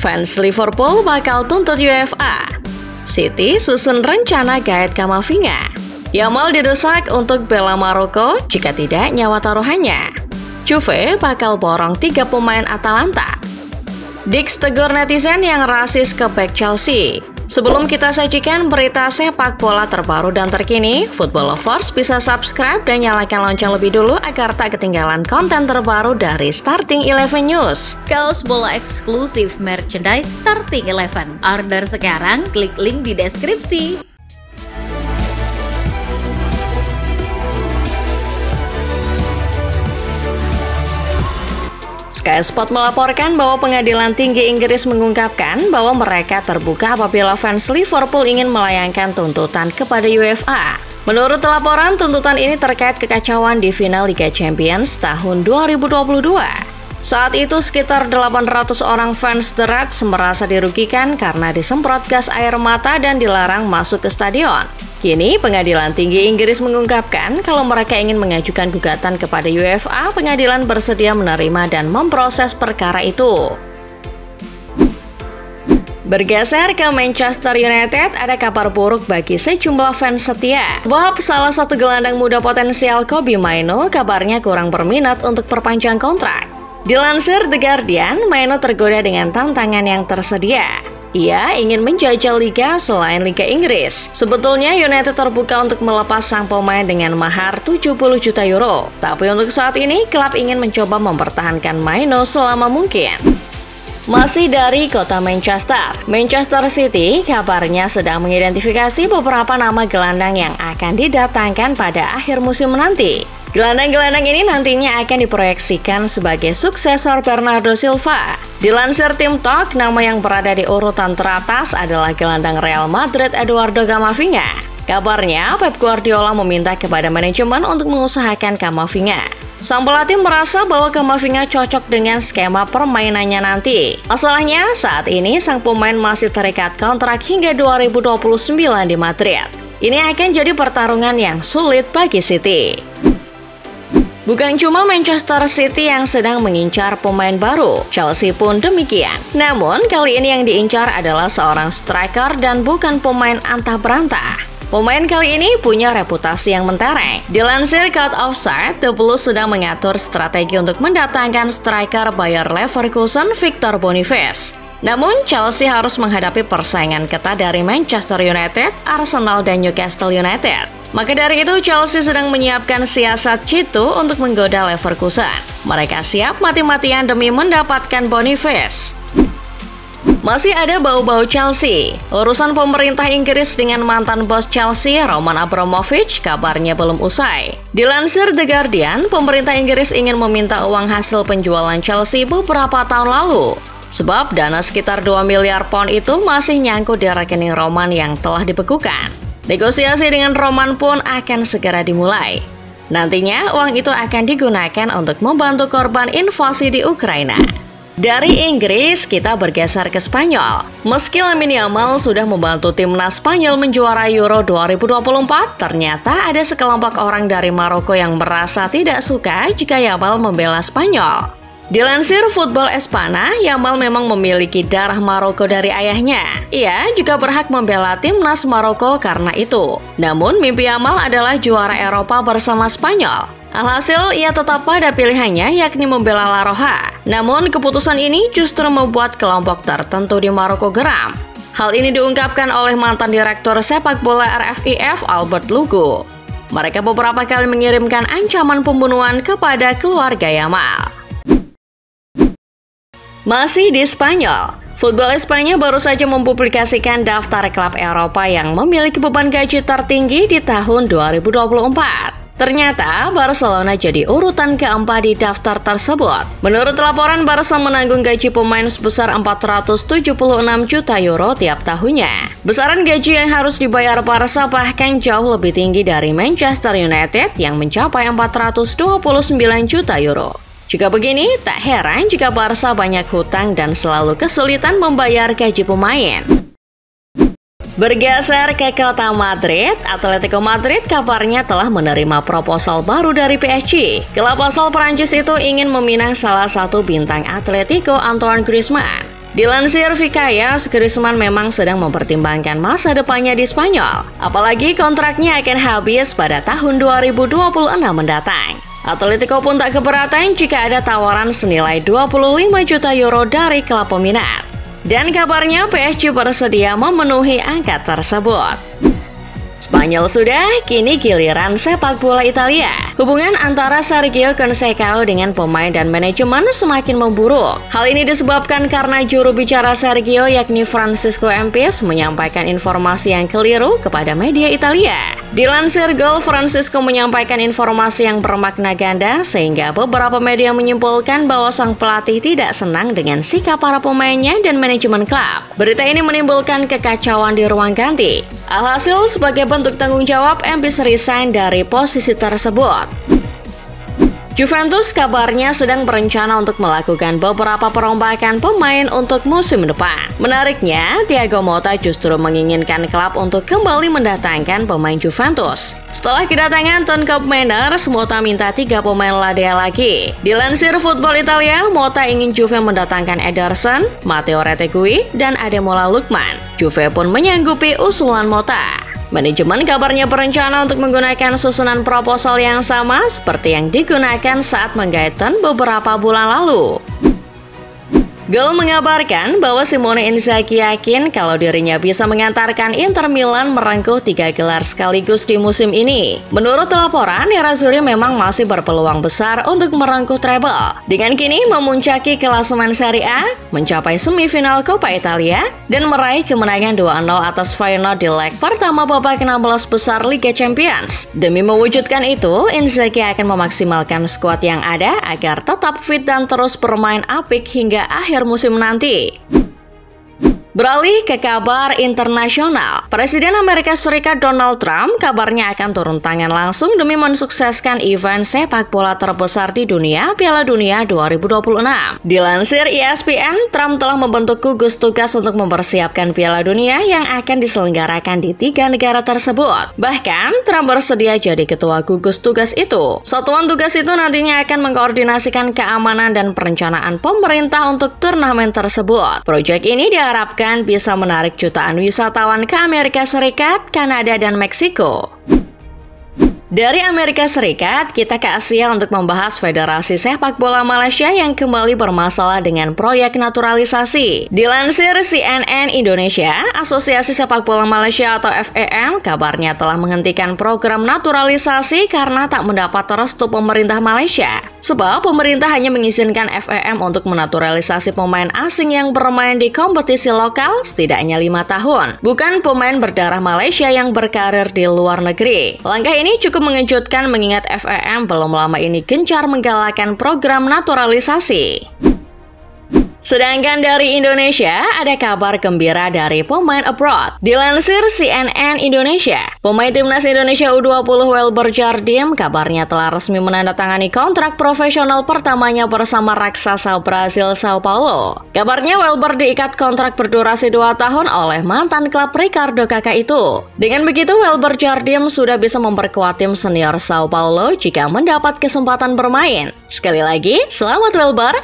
Fans Liverpool bakal tuntut UEFA. City susun rencana gaet Camavinga. Yamal didesak untuk bela Maroko jika tidak nyawa taruhannya. Juve bakal borong 3 pemain Atalanta. Dix tegur netizen yang rasis ke bek Chelsea. Sebelum kita sajikan berita sepak bola terbaru dan terkini, Football Lovers bisa subscribe dan nyalakan lonceng lebih dulu agar tak ketinggalan konten terbaru dari Starting Eleven News. Kaos bola eksklusif merchandise Starting Eleven. Order sekarang, klik link di deskripsi. Sky Sport melaporkan bahwa Pengadilan Tinggi Inggris mengungkapkan bahwa mereka terbuka apabila fans Liverpool ingin melayangkan tuntutan kepada UEFA. Menurut laporan, tuntutan ini terkait kekacauan di final Liga Champions tahun 2022. Saat itu, sekitar 800 orang fans The Reds merasa dirugikan karena disemprot gas air mata dan dilarang masuk ke stadion. Kini, Pengadilan Tinggi Inggris mengungkapkan kalau mereka ingin mengajukan gugatan kepada UEFA, pengadilan bersedia menerima dan memproses perkara itu. Bergeser ke Manchester United, ada kabar buruk bagi sejumlah fans setia. Sebab salah satu gelandang muda potensial Kobbie Mainoo kabarnya kurang berminat untuk perpanjang kontrak. Dilansir The Guardian, Mainoo tergoda dengan tantangan yang tersedia. Ia ingin menjajal liga selain Liga Inggris. Sebetulnya United terbuka untuk melepas sang pemain dengan mahar 70 juta euro. Tapi untuk saat ini, klub ingin mencoba mempertahankan Mainoo selama mungkin. Masih dari kota Manchester, Manchester City kabarnya sedang mengidentifikasi beberapa nama gelandang yang akan didatangkan pada akhir musim nanti. Gelandang-gelandang ini nantinya akan diproyeksikan sebagai suksesor Bernardo Silva. Dilansir Tim Talk, nama yang berada di urutan teratas adalah gelandang Real Madrid Eduardo Camavinga. Kabarnya, Pep Guardiola meminta kepada manajemen untuk mengusahakan Camavinga. Sang pelatih merasa bahwa Camavinga cocok dengan skema permainannya nanti. Masalahnya, saat ini sang pemain masih terikat kontrak hingga 2029 di Madrid. Ini akan jadi pertarungan yang sulit bagi City. Bukan cuma Manchester City yang sedang mengincar pemain baru, Chelsea pun demikian. Namun, kali ini yang diincar adalah seorang striker dan bukan pemain antah berantah. Pemain kali ini punya reputasi yang mentereng. Dilansir Cut Offside, The Blues sedang mengatur strategi untuk mendatangkan striker Bayer Leverkusen Victor Boniface. Namun, Chelsea harus menghadapi persaingan ketat dari Manchester United, Arsenal, dan Newcastle United. Maka dari itu, Chelsea sedang menyiapkan siasat jitu untuk menggoda Leverkusen. Mereka siap mati-matian demi mendapatkan Boniface. Masih ada bau-bau Chelsea. Urusan pemerintah Inggris dengan mantan bos Chelsea, Roman Abramovich, kabarnya belum usai. Dilansir The Guardian, pemerintah Inggris ingin meminta uang hasil penjualan Chelsea beberapa tahun lalu. Sebab dana sekitar 2 miliar pound itu masih nyangkut di rekening Roman yang telah dibekukan. Negosiasi dengan Roman pun akan segera dimulai. Nantinya, uang itu akan digunakan untuk membantu korban invasi di Ukraina. Dari Inggris, kita bergeser ke Spanyol. Meski Lamine Yamal sudah membantu timnas Spanyol menjuarai Euro 2024, ternyata ada sekelompok orang dari Maroko yang merasa tidak suka jika Yamal membela Spanyol. Dilansir Football Espana, Yamal memang memiliki darah Maroko dari ayahnya. Ia juga berhak membela timnas Maroko karena itu. Namun, mimpi Yamal adalah juara Eropa bersama Spanyol. Alhasil, ia tetap pada pilihannya yakni membela La Roja. Namun, keputusan ini justru membuat kelompok tertentu di Maroko geram. Hal ini diungkapkan oleh mantan direktur sepak bola RFIF, Albert Lugo. Mereka beberapa kali mengirimkan ancaman pembunuhan kepada keluarga Yamal. Masih di Spanyol, Football Espanya baru saja mempublikasikan daftar klub Eropa yang memiliki beban gaji tertinggi di tahun 2024. Ternyata, Barcelona jadi urutan keempat di daftar tersebut. Menurut laporan, Barca menanggung gaji pemain sebesar 476 juta euro tiap tahunnya. Besaran gaji yang harus dibayar Barca bahkan jauh lebih tinggi dari Manchester United yang mencapai 429 juta euro. Jika begini, tak heran jika Barca banyak hutang dan selalu kesulitan membayar gaji pemain. Bergeser ke kota Madrid, Atletico Madrid kabarnya telah menerima proposal baru dari PSG. Klub asal Prancis itu ingin meminang salah satu bintang Atletico, Antoine Griezmann. Dilansir Vicayas, Griezmann memang sedang mempertimbangkan masa depannya di Spanyol. Apalagi kontraknya akan habis pada tahun 2026 mendatang. Atletico pun tak keberatan jika ada tawaran senilai 25 juta euro dari klub peminat. Dan kabarnya PSG bersedia memenuhi angka tersebut. Spanyol sudah, kini giliran sepak bola Italia. Hubungan antara Sergio Conceição dengan pemain dan manajemen semakin memburuk. Hal ini disebabkan karena juru bicara Sergio yakni Francisco Empis menyampaikan informasi yang keliru kepada media Italia. Dilansir Gol, Francisco menyampaikan informasi yang bermakna ganda sehingga beberapa media menyimpulkan bahwa sang pelatih tidak senang dengan sikap para pemainnya dan manajemen klub. Berita ini menimbulkan kekacauan di ruang ganti. Alhasil, sebagai bentuk tanggung jawab, Empis resign dari posisi tersebut. Juventus kabarnya sedang berencana untuk melakukan beberapa perombakan pemain untuk musim depan. Menariknya, Thiago Motta justru menginginkan klub untuk kembali mendatangkan pemain Juventus. Setelah kedatangan Ton Koopmeiners, Motta minta 3 pemain ladea lagi. Dilansir Football Italia, Motta ingin Juve mendatangkan Ederson, Matteo Retegui, dan Ademola Lookman. Juve pun menyanggupi usulan Motta. Manajemen kabarnya berencana untuk menggunakan susunan proposal yang sama seperti yang digunakan saat menggait Ton beberapa bulan lalu. Gol mengabarkan bahwa Simone Inzaghi yakin kalau dirinya bisa mengantarkan Inter Milan merengkuh 3 gelar sekaligus di musim ini. Menurut laporan, Nerazzurri memang masih berpeluang besar untuk merengkuh treble. Dengan kini memuncaki klasemen Serie A, mencapai semifinal Coppa Italia, dan meraih kemenangan 2-0 atas Feyenoord di leg pertama babak 16 besar Liga Champions. Demi mewujudkan itu, Inzaghi akan memaksimalkan skuad yang ada agar tetap fit dan terus bermain apik hingga akhir musim nanti. Beralih ke kabar internasional, Presiden Amerika Serikat Donald Trump kabarnya akan turun tangan langsung demi mensukseskan event sepak bola terbesar di dunia, Piala Dunia 2026. Dilansir ESPN, Trump telah membentuk gugus tugas untuk mempersiapkan Piala Dunia yang akan diselenggarakan di 3 negara tersebut. Bahkan, Trump bersedia jadi ketua gugus tugas itu. Satuan tugas itu nantinya akan mengkoordinasikan keamanan dan perencanaan pemerintah untuk turnamen tersebut. Proyek ini diharapkan bisa menarik jutaan wisatawan ke Amerika Serikat, Kanada, dan Meksiko. Dari Amerika Serikat, kita ke Asia untuk membahas Federasi Sepak Bola Malaysia yang kembali bermasalah dengan proyek naturalisasi. Dilansir CNN Indonesia, Asosiasi Sepak Bola Malaysia atau FEM kabarnya telah menghentikan program naturalisasi karena tak mendapat restu pemerintah Malaysia. Sebab pemerintah hanya mengizinkan FEM untuk menaturalisasi pemain asing yang bermain di kompetisi lokal setidaknya 5 tahun, bukan pemain berdarah Malaysia yang berkarir di luar negeri. Langkah ini cukup mengejutkan mengingat FEM belum lama ini gencar menggalakkan program naturalisasi. Sedangkan dari Indonesia, ada kabar gembira dari pemain abroad. Dilansir CNN Indonesia, pemain timnas Indonesia U20 Welber Jardim kabarnya telah resmi menandatangani kontrak profesional pertamanya bersama raksasa Brasil Sao Paulo. Kabarnya Welber diikat kontrak berdurasi 2 tahun oleh mantan klub Ricardo Kakak itu. Dengan begitu, Welber Jardim sudah bisa memperkuat tim senior Sao Paulo jika mendapat kesempatan bermain. Sekali lagi, selamat Welber!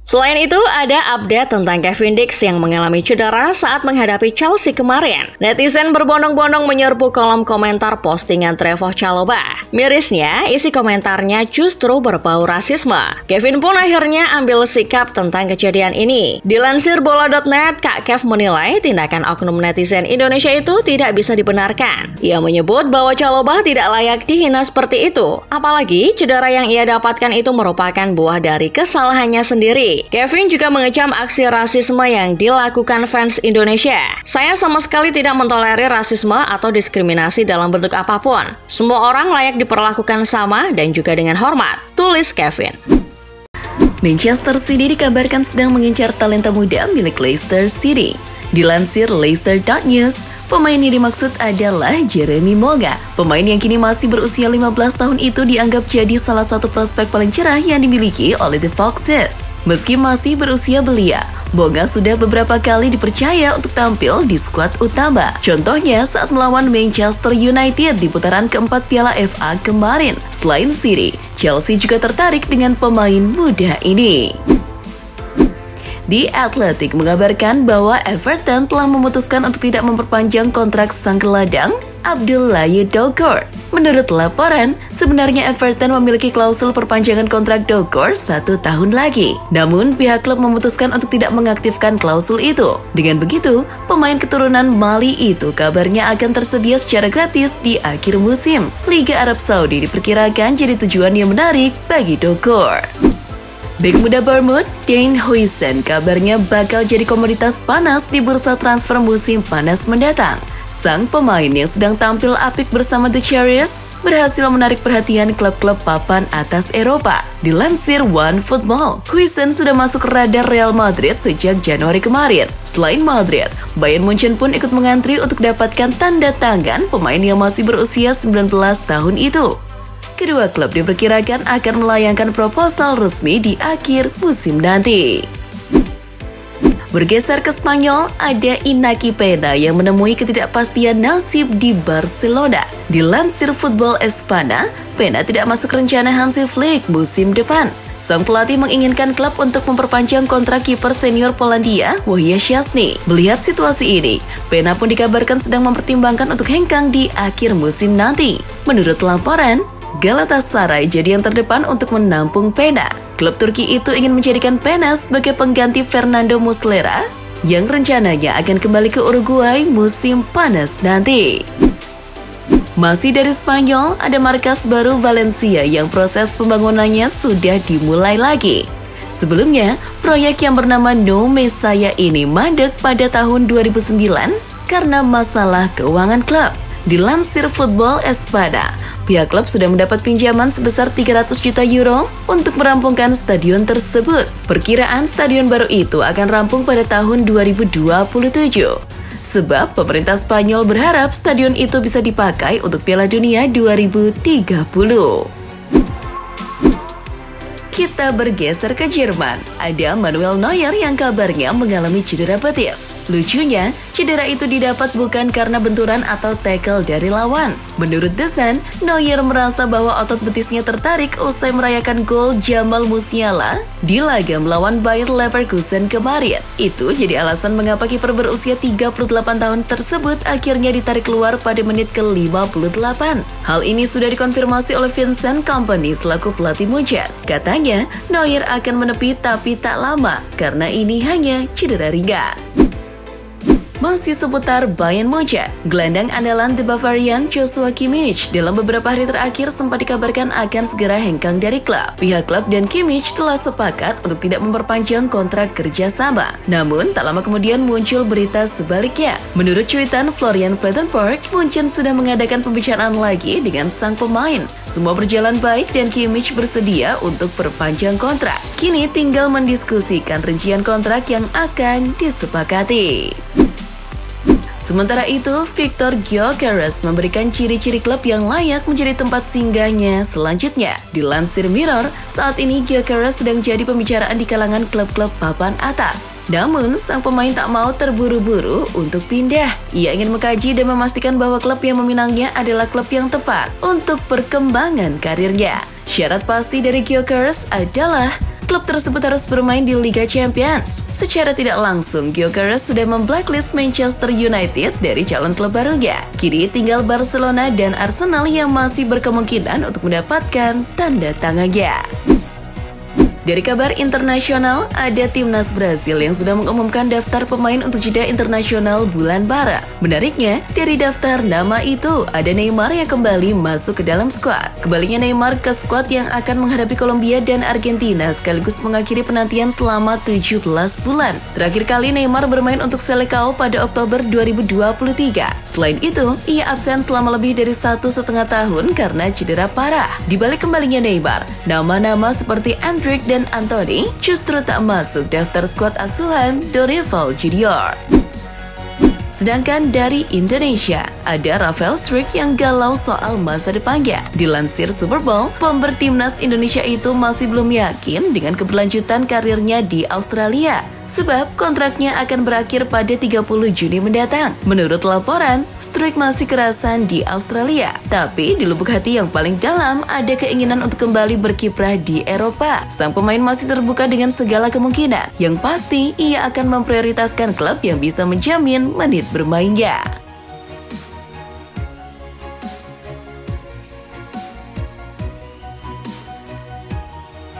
Selain itu, ada update tentang Kevin Dix yang mengalami cedera saat menghadapi Chelsea kemarin. Netizen berbondong-bondong menyerbu kolom komentar postingan Trevoh Chalobah. Mirisnya, isi komentarnya justru berbau rasisme. Kevin pun akhirnya ambil sikap tentang kejadian ini. Dilansir bola.net, Kak Kev menilai tindakan oknum netizen Indonesia itu tidak bisa dibenarkan. Ia menyebut bahwa Chalobah tidak layak dihina seperti itu. Apalagi, cedera yang ia dapatkan itu merupakan buah dari kesalahannya sendiri. Kevin juga mengecam aksi rasisme yang dilakukan fans Indonesia. Saya sama sekali tidak mentolerir rasisme atau diskriminasi dalam bentuk apapun. Semua orang layak diperlakukan sama dan juga dengan hormat, tulis Kevin. Manchester City dikabarkan sedang mengincar talenta muda milik Leicester City. Dilansir Leicester.news, pemain yang dimaksud adalah Jeremy Moga. Pemain yang kini masih berusia 15 tahun itu dianggap jadi salah satu prospek paling cerah yang dimiliki oleh The Foxes. Meski masih berusia belia, Moga sudah beberapa kali dipercaya untuk tampil di skuad utama. Contohnya saat melawan Manchester United di putaran keempat Piala FA kemarin. Selain City, Chelsea juga tertarik dengan pemain muda ini. The Athletic mengabarkan bahwa Everton telah memutuskan untuk tidak memperpanjang kontrak sang gelandang Abdoulaye Doucouré. Menurut laporan, sebenarnya Everton memiliki klausul perpanjangan kontrak Doucouré 1 tahun lagi. Namun, pihak klub memutuskan untuk tidak mengaktifkan klausul itu. Dengan begitu, pemain keturunan Mali itu kabarnya akan tersedia secara gratis di akhir musim. Liga Arab Saudi diperkirakan jadi tujuan yang menarik bagi Doucouré. Bek muda Bournemouth, Dane Huijsen kabarnya bakal jadi komoditas panas di bursa transfer musim panas mendatang. Sang pemain yang sedang tampil apik bersama The Cherries berhasil menarik perhatian klub-klub papan atas Eropa. Dilansir OneFootball, Huijsen sudah masuk ke radar Real Madrid sejak Januari kemarin. Selain Madrid, Bayern Munchen pun ikut mengantri untuk dapatkan tanda tangan pemain yang masih berusia 19 tahun itu. Kedua klub diperkirakan akan melayangkan proposal resmi di akhir musim nanti. Bergeser ke Spanyol, ada Iñaki Peña yang menemui ketidakpastian nasib di Barcelona. Dilansir Football Espana, Peña tidak masuk rencana Hansi Flick musim depan. Sang pelatih menginginkan klub untuk memperpanjang kontrak kiper senior Polandia, Wojciech Szczęsny. Melihat situasi ini, Peña pun dikabarkan sedang mempertimbangkan untuk hengkang di akhir musim nanti. Menurut laporan, Galatasaray jadi yang terdepan untuk menampung Peña. Klub Turki itu ingin menjadikan Peña sebagai pengganti Fernando Muslera yang rencananya akan kembali ke Uruguay musim panas nanti. Masih dari Spanyol, ada markas baru Valencia yang proses pembangunannya sudah dimulai lagi. Sebelumnya, proyek yang bernama No Messiah ini mandek pada tahun 2009 karena masalah keuangan klub. Dilansir Football Espada, pihak klub sudah mendapat pinjaman sebesar 300 juta euro untuk merampungkan stadion tersebut. Perkiraan stadion baru itu akan rampung pada tahun 2027. Sebab pemerintah Spanyol berharap stadion itu bisa dipakai untuk Piala Dunia 2030. Kita bergeser ke Jerman. Ada Manuel Neuer yang kabarnya mengalami cedera betis. Lucunya, cedera itu didapat bukan karena benturan atau tackle dari lawan. Menurut The Sun, Neuer merasa bahwa otot betisnya tertarik usai merayakan gol Jamal Musiala di laga melawan Bayer Leverkusen kemarin. Itu jadi alasan mengapa kiper berusia 38 tahun tersebut akhirnya ditarik keluar pada menit ke-58. Hal ini sudah dikonfirmasi oleh Vincent Kompany selaku pelatih Munchen. Katanya, Neuer akan menepi tapi tak lama karena ini hanya cedera ringan. Masih seputar Bayern Munchen, gelandang andalan The Bavarian Joshua Kimmich dalam beberapa hari terakhir sempat dikabarkan akan segera hengkang dari klub. Pihak klub dan Kimmich telah sepakat untuk tidak memperpanjang kontrak kerjasama. Namun, tak lama kemudian muncul berita sebaliknya. Menurut cuitan Florian Plettenberg, Munchen sudah mengadakan pembicaraan lagi dengan sang pemain. Semua berjalan baik dan Kimmich bersedia untuk perpanjang kontrak. Kini tinggal mendiskusikan rincian kontrak yang akan disepakati. Sementara itu, Viktor Gyökeres memberikan ciri-ciri klub yang layak menjadi tempat singgahnya selanjutnya. Dilansir Mirror, saat ini Gyökeres sedang jadi pembicaraan di kalangan klub-klub papan atas. Namun, sang pemain tak mau terburu-buru untuk pindah. Ia ingin mengkaji dan memastikan bahwa klub yang meminangnya adalah klub yang tepat untuk perkembangan karirnya. Syarat pasti dari Gyökeres adalah klub tersebut harus bermain di Liga Champions. Secara tidak langsung, Gyökeres sudah memblacklist Manchester United dari calon klub barunya. Kini tinggal Barcelona dan Arsenal yang masih berkemungkinan untuk mendapatkan tanda tangannya. Dari kabar internasional, ada timnas Brazil yang sudah mengumumkan daftar pemain untuk jeda internasional bulan Maret. Menariknya, dari daftar nama itu, ada Neymar yang kembali masuk ke dalam skuad. Kembalinya Neymar ke skuad yang akan menghadapi Kolombia dan Argentina sekaligus mengakhiri penantian selama 17 bulan. Terakhir kali Neymar bermain untuk Seleção pada Oktober 2023. Selain itu, ia absen selama lebih dari 1,5 tahun karena cedera parah. Di balik kembalinya Neymar, nama-nama seperti Endrick dan Anthony justru tak masuk daftar skuad asuhan Dorival Junior. Sedangkan dari Indonesia, ada Rafael Struijk yang galau soal masa depannya. Dilansir Super Bowl, bomber timnas Indonesia itu masih belum yakin dengan keberlanjutan karirnya di Australia. sebab kontraknya akan berakhir pada 30 Juni mendatang. Menurut laporan, Struijk masih kerasan di Australia, tapi di lubuk hati yang paling dalam ada keinginan untuk kembali berkiprah di Eropa. Sang pemain masih terbuka dengan segala kemungkinan. Yang pasti, ia akan memprioritaskan klub yang bisa menjamin menit bermainnya.